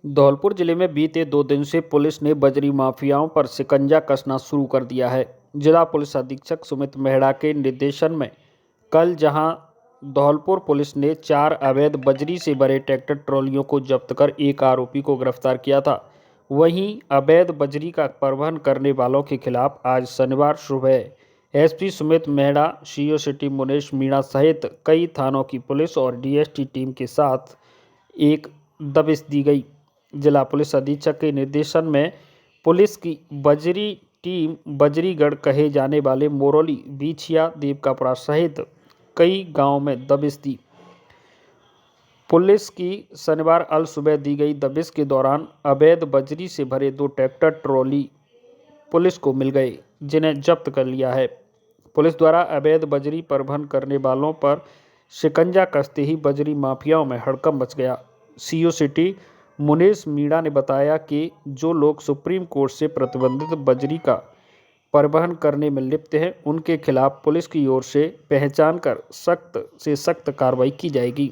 धौलपुर जिले में बीते 2 दिन से पुलिस ने बजरी माफियाओं पर शिकंजा कसना शुरू कर दिया है। जिला पुलिस अधीक्षक सुमित मेहड़ा के निर्देशन में कल जहां धौलपुर पुलिस ने 4 अवैध बजरी से भरे ट्रैक्टर ट्रॉलियों को जब्त कर एक आरोपी को गिरफ्तार किया था, वहीं अवैध बजरी का परिवहन करने वालों के खिलाफ आज शनिवार सुबह SP Sumit Mehda, CO city Munesh Meena सहित कई थानों की पुलिस और डीएसटी टीम के साथ एक दबिश दी गई। जिला पुलिस अधीक्षक के निर्देशन में पुलिस की बजरी टीम बजरीगढ़ कहे जाने वाले मोरौली, बीछिया, देवकापुरा सहित कई गांवों में दबिश दी। पुलिस की शनिवार अल सुबह दी गई दबिश के दौरान अवैध बजरी से भरे 2 ट्रैक्टर ट्रॉली पुलिस को मिल गए, जिन्हें जब्त कर लिया है। पुलिस द्वारा अवैध बजरी परिवहन करने वालों पर शिकंजा कसते ही बजरी माफियाओं में हड़कंप मच गया। सीओ सिटी मुनेश मीणा ने बताया कि जो लोग सुप्रीम कोर्ट से प्रतिबंधित बजरी का परिवहन करने में लिप्त हैं, उनके खिलाफ पुलिस की ओर से पहचान कर सख्त से सख्त कार्रवाई की जाएगी।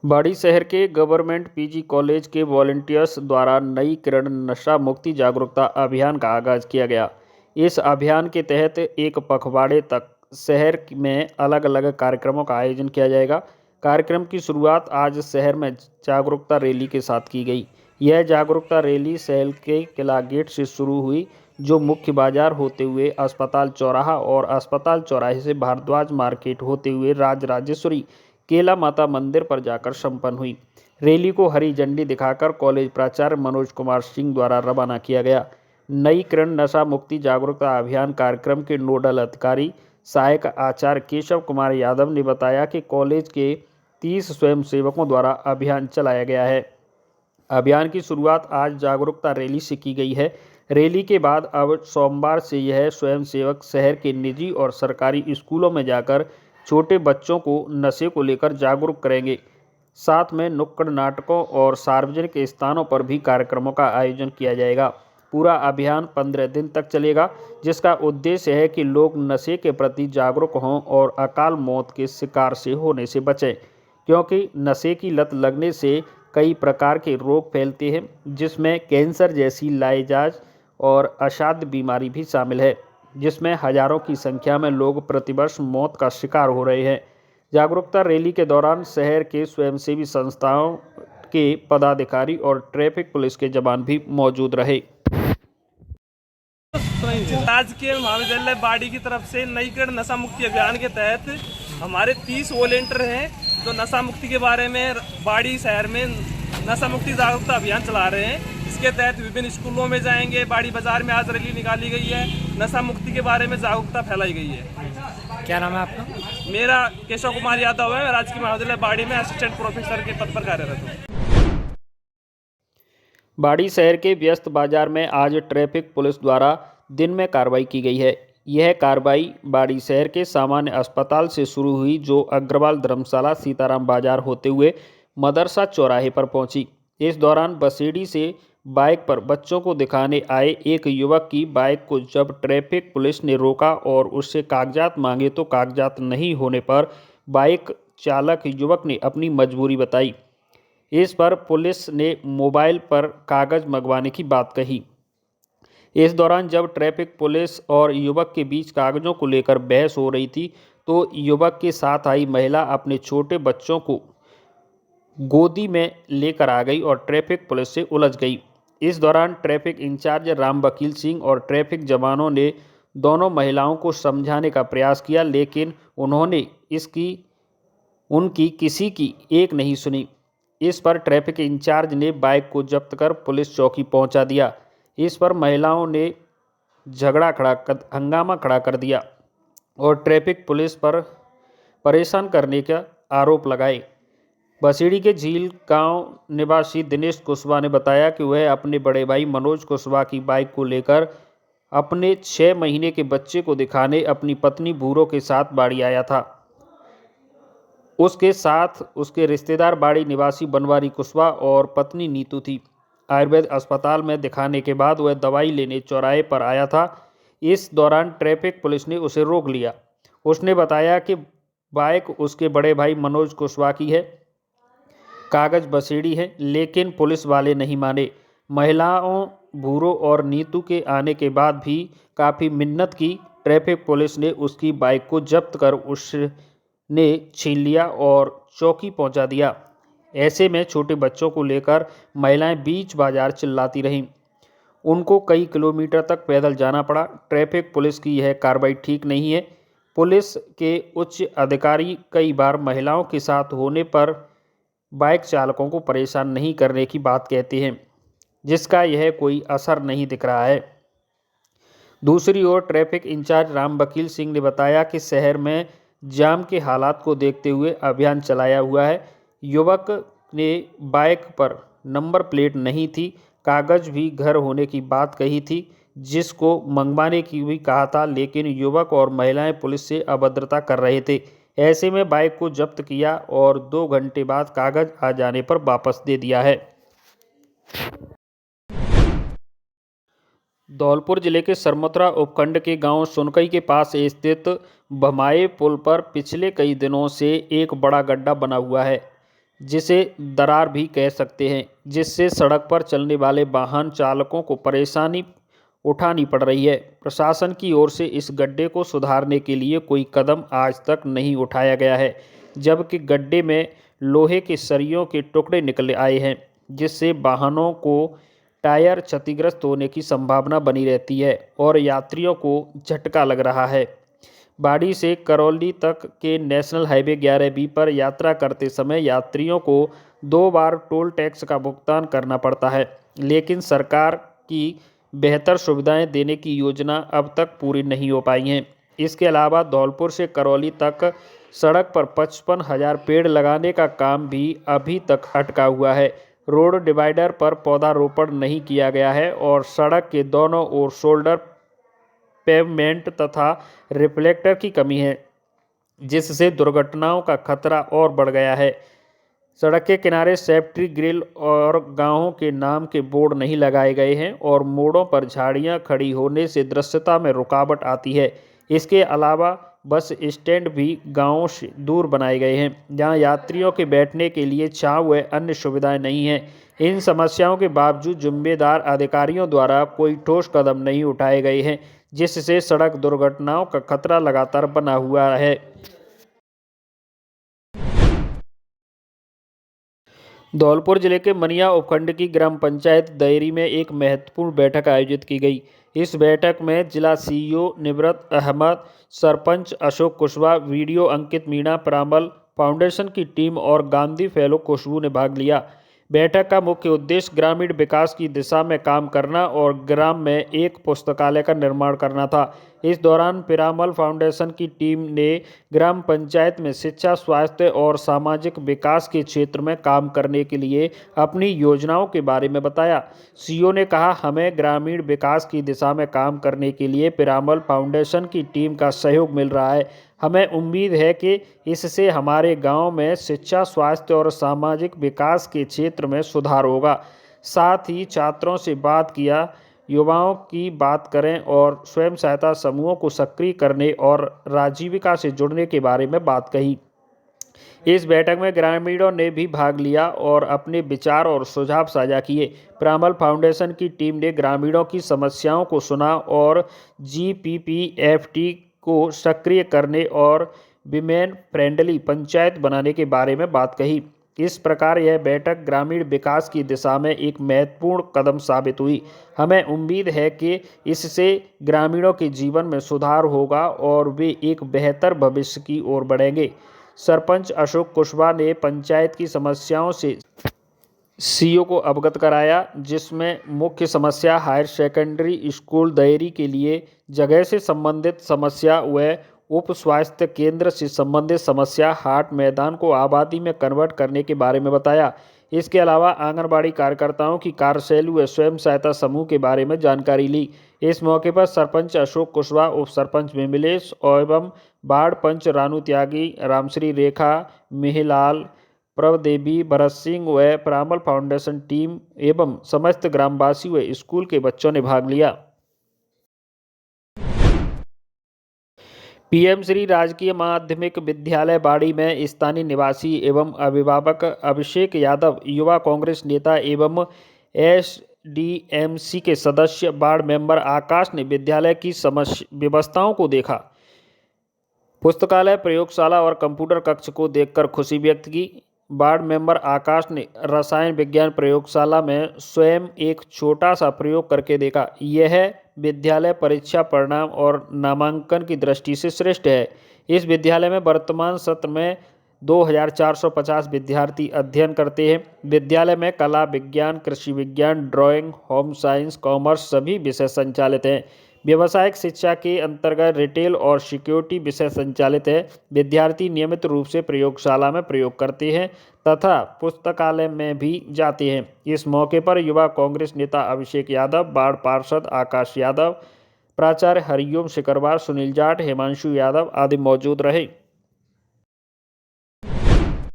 बाड़ी शहर के गवर्नमेंट पीजी कॉलेज के वॉलंटियर्स द्वारा नई किरण नशा मुक्ति जागरूकता अभियान का आगाज किया गया। इस अभियान के तहत एक पखवाड़े तक शहर में अलग अलग कार्यक्रमों का आयोजन किया जाएगा। कार्यक्रम की शुरुआत आज शहर में जागरूकता रैली के साथ की गई। यह जागरूकता रैली शहर के किला गेट से शुरू हुई, जो मुख्य बाजार होते हुए अस्पताल चौराहा और अस्पताल चौराहे से भारद्वाज मार्केट होते हुए राजराजेश्वरी केला माता मंदिर पर जाकर संपन्न हुई। रैली को हरी झंडी दिखाकर कॉलेज प्राचार्य मनोज कुमार सिंह द्वारा रवाना किया गया। नई किरण नशा मुक्ति जागरूकता अभियान कार्यक्रम के नोडल अधिकारी सहायक आचार्य केशव कुमार यादव ने बताया कि कॉलेज के 30 स्वयंसेवकों द्वारा अभियान चलाया गया है। अभियान की शुरुआत आज जागरूकता रैली से की गई है। रैली के बाद अब सोमवार से यह स्वयंसेवक शहर के निजी और सरकारी स्कूलों में जाकर छोटे बच्चों को नशे को लेकर जागरूक करेंगे। साथ में नुक्कड़ नाटकों और सार्वजनिक स्थानों पर भी कार्यक्रमों का आयोजन किया जाएगा। पूरा अभियान 15 दिन तक चलेगा, जिसका उद्देश्य है कि लोग नशे के प्रति जागरूक हों और अकाल मौत के शिकार से होने से बचें, क्योंकि नशे की लत लगने से कई प्रकार के रोग फैलते हैं, जिसमें कैंसर जैसी लाइलाज और असाध्य बीमारी भी शामिल है, जिसमें हजारों की संख्या में लोग प्रतिवर्ष मौत का शिकार हो रहे हैं। जागरूकता रैली के दौरान शहर के स्वयंसेवी संस्थाओं के पदाधिकारी और ट्रैफिक पुलिस के जवान भी मौजूद रहे। राजकीय महाविद्यालय बाड़ी की तरफ से नई किरण नशा मुक्ति अभियान के तहत हमारे 30 वॉलेंटियर हैं, जो नशा मुक्ति के बारे में बाड़ी शहर में नशा मुक्ति जागरूकता अभियान चला रहे हैं। इसके तहत विभिन्न स्कूलों में जाएंगे। बाड़ी बाजार में आज रैली निकाली गई है। नशा मुक्ति के बारे में जागरूकता फैलाई गई है। क्या नाम है आपका? मेरा केशव कुमार यादव है। राजकीय महाविद्यालय बाड़ी में असिस्टेंट प्रोफेसर के पद पर कार्यरत हूँ। बाड़ी शहर के व्यस्त बाजार में आज ट्रैफिक पुलिस द्वारा दिन में कार्रवाई की गई है। यह कार्रवाई बाड़ी शहर के सामान्य अस्पताल से शुरू हुई, जो अग्रवाल धर्मशाला सीताराम बाजार होते हुए मदरसा चौराहे पर पहुंची। इस दौरान बसेड़ी से बाइक पर बच्चों को दिखाने आए एक युवक की बाइक को जब ट्रैफिक पुलिस ने रोका और उससे कागजात मांगे तो कागजात नहीं होने पर बाइक चालक युवक ने अपनी मजबूरी बताई। इस पर पुलिस ने मोबाइल पर कागज मंगवाने की बात कही। इस दौरान जब ट्रैफिक पुलिस और युवक के बीच कागजों को लेकर बहस हो रही थी, तो युवक के साथ आई महिला अपने छोटे बच्चों को गोदी में लेकर आ गई और ट्रैफिक पुलिस से उलझ गई। इस दौरान ट्रैफिक इंचार्ज राम वकील सिंह और ट्रैफिक जवानों ने दोनों महिलाओं को समझाने का प्रयास किया, लेकिन उन्होंने उनकी किसी की एक नहीं सुनी। इस पर ट्रैफिक इंचार्ज ने बाइक को जब्त कर पुलिस चौकी पहुंचा दिया। इस पर महिलाओं ने हंगामा खड़ा कर दिया और ट्रैफिक पुलिस पर परेशान करने का आरोप लगाए। बसेड़ी के झील गांव निवासी दिनेश कुशवाहा ने बताया कि वह अपने बड़े भाई मनोज कुशवाहा की बाइक को लेकर अपने 6 महीने के बच्चे को दिखाने अपनी पत्नी भूरो के साथ बाड़ी आया था। उसके साथ उसके रिश्तेदार बाड़ी निवासी बनवारी कुशवाहा और पत्नी नीतू थी। आयुर्वेद अस्पताल में दिखाने के बाद वह दवाई लेने चौराहे पर आया था। इस दौरान ट्रैफिक पुलिस ने उसे रोक लिया। उसने बताया कि बाइक उसके बड़े भाई मनोज कुशवाहा की है, कागज बसेड़ी है, लेकिन पुलिस वाले नहीं माने। महिलाओं भूरो और नीतू के आने के बाद भी काफ़ी मिन्नत की। ट्रैफिक पुलिस ने उसकी बाइक को जब्त कर उसने छीन लिया और चौकी पहुंचा दिया। ऐसे में छोटे बच्चों को लेकर महिलाएं बीच बाजार चिल्लाती रहीं। उनको कई किलोमीटर तक पैदल जाना पड़ा। ट्रैफिक पुलिस की यह कार्रवाई ठीक नहीं है। पुलिस के उच्च अधिकारी कई बार महिलाओं के साथ होने पर बाइक चालकों को परेशान नहीं करने की बात कहते हैं, जिसका यह कोई असर नहीं दिख रहा है। दूसरी ओर ट्रैफिक इंचार्ज राम वकील सिंह ने बताया कि शहर में जाम के हालात को देखते हुए अभियान चलाया हुआ है। युवक ने बाइक पर नंबर प्लेट नहीं थी, कागज भी घर होने की बात कही थी, जिसको मंगवाने की भी कहा था, लेकिन युवक और महिलाएं पुलिस से अभद्रता कर रहे थे। ऐसे में बाइक को जब्त किया और 2 घंटे बाद कागज आ जाने पर वापस दे दिया है। धौलपुर जिले के सरमथुरा उपखंड के गांव सुनकई के पास स्थित भमाए पुल पर पिछले कई दिनों से एक बड़ा गड्ढा बना हुआ है, जिसे दरार भी कह सकते हैं, जिससे सड़क पर चलने वाले वाहन चालकों को परेशानी उठानी पड़ रही है। प्रशासन की ओर से इस गड्ढे को सुधारने के लिए कोई कदम आज तक नहीं उठाया गया है, जबकि गड्ढे में लोहे के सरियों के टुकड़े निकल आए हैं, जिससे वाहनों को टायर क्षतिग्रस्त होने की संभावना बनी रहती है और यात्रियों को झटका लग रहा है। बाड़ी से करौली तक के नेशनल हाईवे 11B पर यात्रा करते समय यात्रियों को 2 बार टोल टैक्स का भुगतान करना पड़ता है, लेकिन सरकार की बेहतर सुविधाएं देने की योजना अब तक पूरी नहीं हो पाई हैं। इसके अलावा धौलपुर से करौली तक सड़क पर 55,000 पेड़ लगाने का काम भी अभी तक अटका हुआ है। रोड डिवाइडर पर पौधारोपण नहीं किया गया है और सड़क के दोनों ओर शोल्डर पेवमेंट तथा रिफ्लेक्टर की कमी है, जिससे दुर्घटनाओं का खतरा और बढ़ गया है। सड़क के किनारे सेफ्टी ग्रिल और गांवों के नाम के बोर्ड नहीं लगाए गए हैं और मोड़ों पर झाड़ियां खड़ी होने से दृश्यता में रुकावट आती है। इसके अलावा बस स्टैंड भी गांवों से दूर बनाए गए हैं, जहां यात्रियों के बैठने के लिए छांव व अन्य सुविधाएं नहीं हैं। इन समस्याओं के बावजूद जिम्मेदार अधिकारियों द्वारा कोई ठोस कदम नहीं उठाए गए हैं, जिससे सड़क दुर्घटनाओं का खतरा लगातार बना हुआ है। धौलपुर जिले के मनिया उपखंड की ग्राम पंचायत दैरी में एक महत्वपूर्ण बैठक आयोजित की गई। इस बैठक में जिला सीईओ निवृत्त अहमद, सरपंच अशोक कुशवाहा, वीडियो अंकित मीणा, परामल फाउंडेशन की टीम और गांधी फेलो खुशबू ने भाग लिया। बैठक का मुख्य उद्देश्य ग्रामीण विकास की दिशा में काम करना और ग्राम में एक पुस्तकालय का निर्माण करना था। इस दौरान पिरामल फाउंडेशन की टीम ने ग्राम पंचायत में शिक्षा, स्वास्थ्य और सामाजिक विकास के क्षेत्र में काम करने के लिए अपनी योजनाओं के बारे में बताया। सीईओ ने कहा, हमें ग्रामीण विकास की दिशा में काम करने के लिए पिरामल फाउंडेशन की टीम का सहयोग मिल रहा है। हमें उम्मीद है कि इससे हमारे गांव में शिक्षा, स्वास्थ्य और सामाजिक विकास के क्षेत्र में सुधार होगा। साथ ही छात्रों से बात किया, युवाओं की बात करें और स्वयं सहायता समूहों को सक्रिय करने और आजीविका से जुड़ने के बारे में बात कही। इस बैठक में ग्रामीणों ने भी भाग लिया और अपने विचार और सुझाव साझा किए। पिरामल फाउंडेशन की टीम ने ग्रामीणों की समस्याओं को सुना और GPPFT को सक्रिय करने और विमेन फ्रेंडली पंचायत बनाने के बारे में बात कही। इस प्रकार यह बैठक ग्रामीण विकास की दिशा में एक महत्वपूर्ण कदम साबित हुई। हमें उम्मीद है कि इससे ग्रामीणों के जीवन में सुधार होगा और वे एक बेहतर भविष्य की ओर बढ़ेंगे। सरपंच अशोक कुशवाहा ने पंचायत की समस्याओं से सीईओ को अवगत कराया, जिसमें मुख्य समस्या हायर सेकेंडरी स्कूल दैरी के लिए जगह से संबंधित समस्या व उप स्वास्थ्य केंद्र से संबंधित समस्या, हाट मैदान को आबादी में कन्वर्ट करने के बारे में बताया। इसके अलावा आंगनबाड़ी कार्यकर्ताओं की कार्यशैली व स्वयं सहायता समूह के बारे में जानकारी ली। इस मौके पर सरपंच अशोक कुशवाहा, उप सरपंच विमलेश एवं वार्ड पंच रानू त्यागी, रामश्री रेखा, मेहलाल, प्रभदेवी, भरत सिंह व पिरामल फाउंडेशन टीम एवं समस्त ग्रामवासी व स्कूल के बच्चों ने भाग लिया। पीएम श्री राजकीय माध्यमिक विद्यालय बाड़ी में स्थानीय निवासी एवं अभिभावक अभिषेक यादव, युवा कांग्रेस नेता एवं एसडीएमसी के सदस्य वार्ड मेंबर आकाश ने विद्यालय की व्यवस्थाओं को देखा। पुस्तकालय, प्रयोगशाला और कंप्यूटर कक्ष को देखकर खुशी व्यक्त की। वार्ड मेंबर आकाश ने रसायन विज्ञान प्रयोगशाला में स्वयं एक छोटा सा प्रयोग करके देखा। यह विद्यालय परीक्षा परिणाम और नामांकन की दृष्टि से श्रेष्ठ है। इस विद्यालय में वर्तमान सत्र में 2450 विद्यार्थी अध्ययन करते हैं। विद्यालय में कला, विज्ञान, कृषि विज्ञान, ड्राइंग, होम साइंस, कॉमर्स सभी विषय संचालित हैं। व्यावसायिक शिक्षा के अंतर्गत रिटेल और सिक्योरिटी विषय संचालित है। विद्यार्थी नियमित रूप से प्रयोगशाला में प्रयोग करते हैं तथा पुस्तकालय में भी जाते हैं। इस मौके पर युवा कांग्रेस नेता अभिषेक यादव, वार्ड पार्षद आकाश यादव, प्राचार्य हरिओम सिकरवार, सुनील जाट, हिमांशु यादव आदि मौजूद रहे।